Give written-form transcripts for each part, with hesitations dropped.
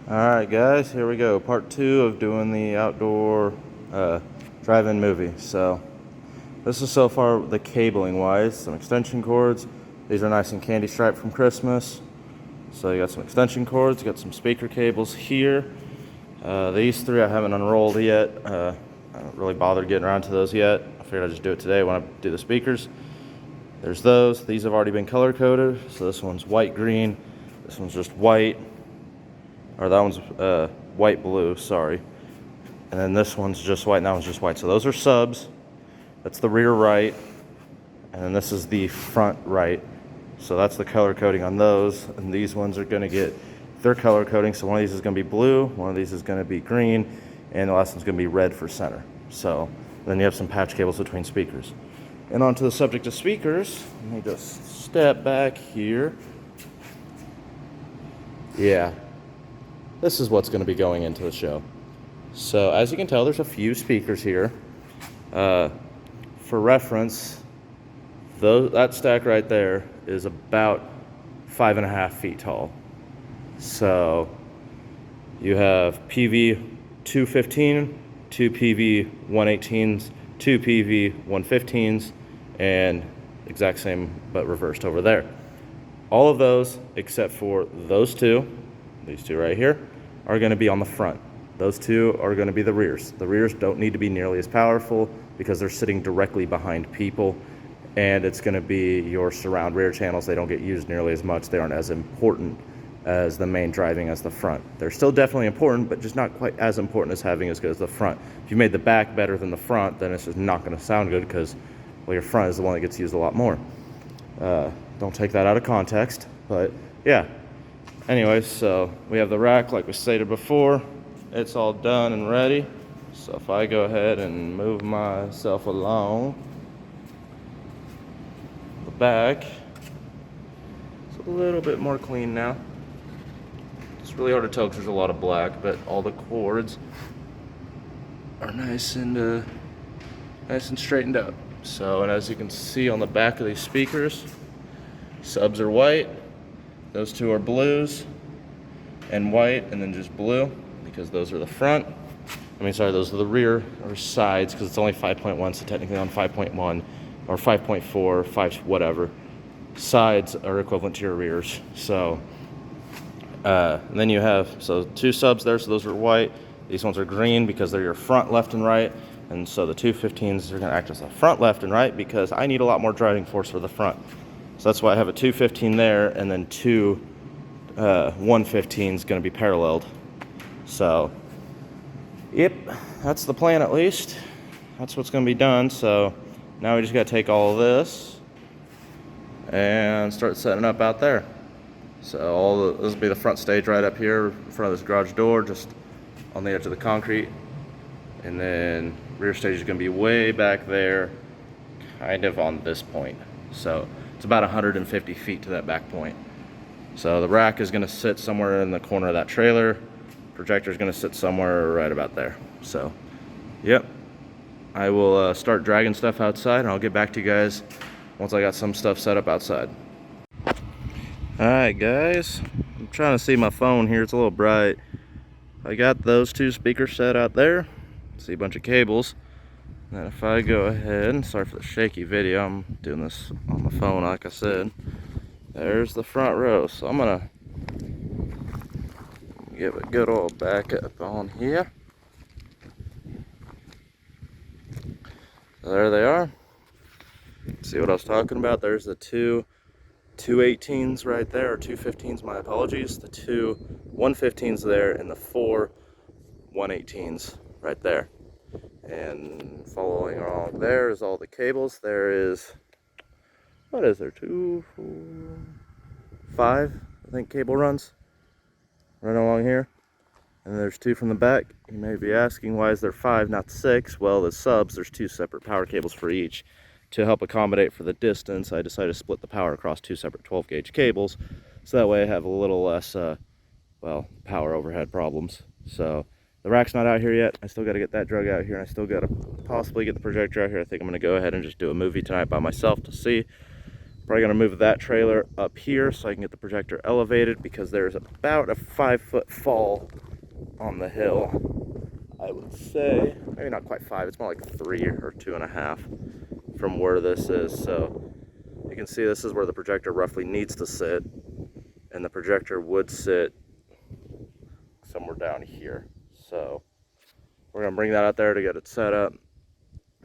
Alright guys, here we go. Part 2 of doing the outdoor drive-in movie. So, this is so far the cabling wise. Some extension cords. These are nice and candy striped from Christmas. So you got some extension cords, you got some speaker cables here. These three I haven't unrolled yet. I haven't really bothered getting around to those yet. I figured I'd just do it today when I do the speakers. There's those. These have already been color coded. So this one's white green. This one's just white. Or that one's white blue, sorry. And then this one's just white and that one's just white. So those are subs. That's the rear right. And then this is the front right. So that's the color coding on those. And these ones are gonna get their color coding. So one of these is gonna be blue, one of these is gonna be green, and the last one's gonna be red for center. So then you have some patch cables between speakers. And on to the subject of speakers, let me just step back here. Yeah. This is what's going to be going into the show. So as you can tell, there's a few speakers here. For reference, that stack right there is about 5.5 feet tall. So you have PV 215, 2 PV 118s, 2 PV 115s, and exact same but reversed over there. All of those except for these two right here, are going to be on the front. Those two are going to be the rears. The rears don't need to be nearly as powerful because they're sitting directly behind people, and it's going to be your surround rear channels. They don't get used nearly as much. They aren't as important as the main driving as the front. They're still definitely important, but just not quite as important as having as good as the front. If you made the back better than the front, then it's just not going to sound good because, well, your front is the one that gets used a lot more. Don't take that out of context, but yeah. Anyways, so we have the rack like we stated before. It's all done and ready. So if I go ahead and move myself along the back, it's a little bit more clean now. It's really hard to tell because there's a lot of black, but all the cords are nice and straightened out. So, and as you can see on the back of these speakers, subs are white. Those two are blues and white, and then just blue because those are the front. Those are the rear or sides because it's only 5.1, so technically on 5.1 or 5.4, 5 whatever. Sides are equivalent to your rears. So, and then you have, so two subs there, so those are white. These ones are green because they're your front, left, and right. And so the 215s are going to act as the front, left, and right because I need a lot more driving force for the front. So that's why I have a 215 there, and then two 115s going to be paralleled. So, yep, that's the plan at least. That's what's going to be done. So now we just got to take all of this and start setting up out there. So this will be the front stage right up here in front of this garage door, just on the edge of the concrete. And then rear stage is going to be way back there, kind of on this point. So it's about 150 feet to that back point. So the rack is going to sit somewhere in the corner of that trailer. Projector is going to sit somewhere right about there. So, yep. I will start dragging stuff outside, and I'll get back to you guys once I got some stuff set up outside. Alright guys, I'm trying to see my phone here. It's a little bright. I got those two speakers set out there. See a bunch of cables. And then if I go ahead, and sorry for the shaky video, I'm doing this on the phone like I said. There's the front row, so I'm gonna give a good old back up on here. So there they are. See what I was talking about? There's the two 218s right there, or 215s, my apologies. The two 115s there, and the four 118s right there. And following along there is all the cables. There is, what is there, 2, 4, 5, I think, cable runs right along here. And there's 2 from the back. You may be asking, why is there 5, not 6? Well, the subs, there's 2 separate power cables for each. To help accommodate for the distance, I decided to split the power across 2 separate 12-gauge cables, so that way I have a little less, power overhead problems. So the rack's not out here yet. I still got to get that drug out here, and I still got to possibly get the projector out here. I think I'm going to go ahead and just do a movie tonight by myself to see Probably gonna move that trailer up here so I can get the projector elevated, because there's about a 5-foot fall on the hill. I would say, maybe not quite 5, it's more like 3 or 2.5 from where this is. So you can see this is where the projector roughly needs to sit, and the projector would sit somewhere down here. So we're gonna bring that out there to get it set up.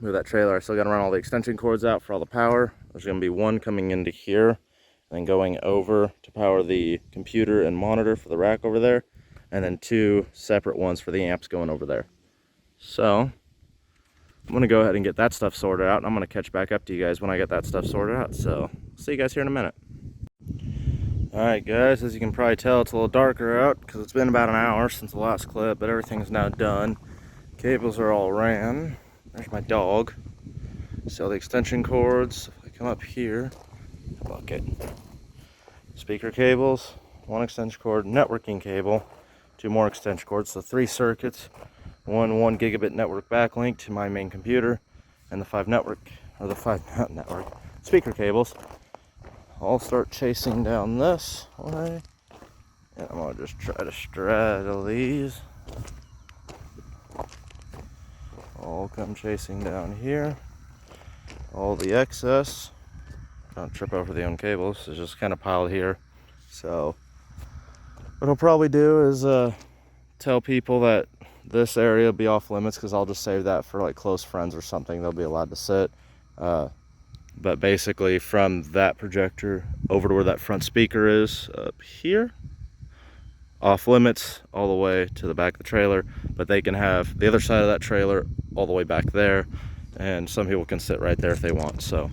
Move that trailer. I still gotta run all the extension cords out for all the power. There's gonna be one coming into here, and then going over to power the computer and monitor for the rack over there, and then 2 separate ones for the amps going over there. So I'm gonna go ahead and get that stuff sorted out, and I'm gonna catch back up to you guys when I get that stuff sorted out. So see you guys here in a minute. Alright guys, as you can probably tell, it's a little darker out because it's been about an hour since the last clip, but everything's now done. Cables are all ran. There's my dog. See all the extension cords. If I come up here, bucket. Speaker cables, 1 extension cord, networking cable, 2 more extension cords, so 3 circuits, 1 gigabit network backlink to my main computer, and the 5 speaker cables. I'll start chasing down this way, and I'm gonna just try to straddle these. All come chasing down here. All the excess, don't trip over the own cables, it's just kind of piled here. So what I'll probably do is tell people that this area will be off limits, because I'll just save that for like close friends or something. They'll be allowed to sit. But basically from that projector over to where that front speaker is up here, off limits all the way to the back of the trailer, but they can have the other side of that trailer all the way back there, and some people can sit right there if they want. So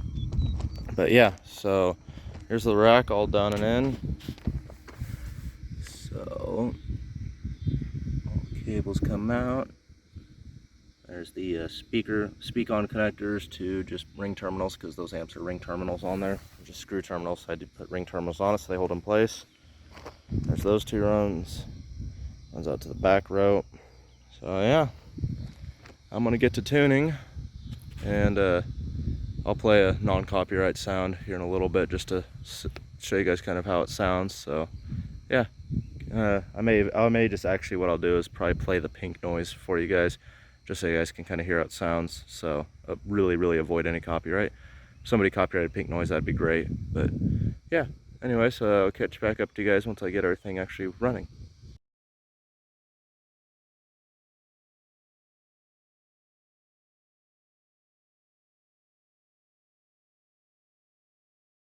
but yeah, so here's the rack all done and in. So all cables come out. There's the speak-on connectors to just ring terminals, because those amps are ring terminals on there. They're just screw terminals. I did put ring terminals on it so they hold in place. There's those 2 runs. Runs out to the back rope. So yeah, I'm gonna get to tuning, and I'll play a non-copyright sound here in a little bit just to show you guys kind of how it sounds. So yeah, I may just actually, what I'll do is probably play the pink noise for you guys, just so you guys can kind of hear how it sounds. So really avoid any copyright. If somebody copyrighted pink noise, that'd be great. But yeah, anyways, I'll catch back up to you guys once I get everything actually running.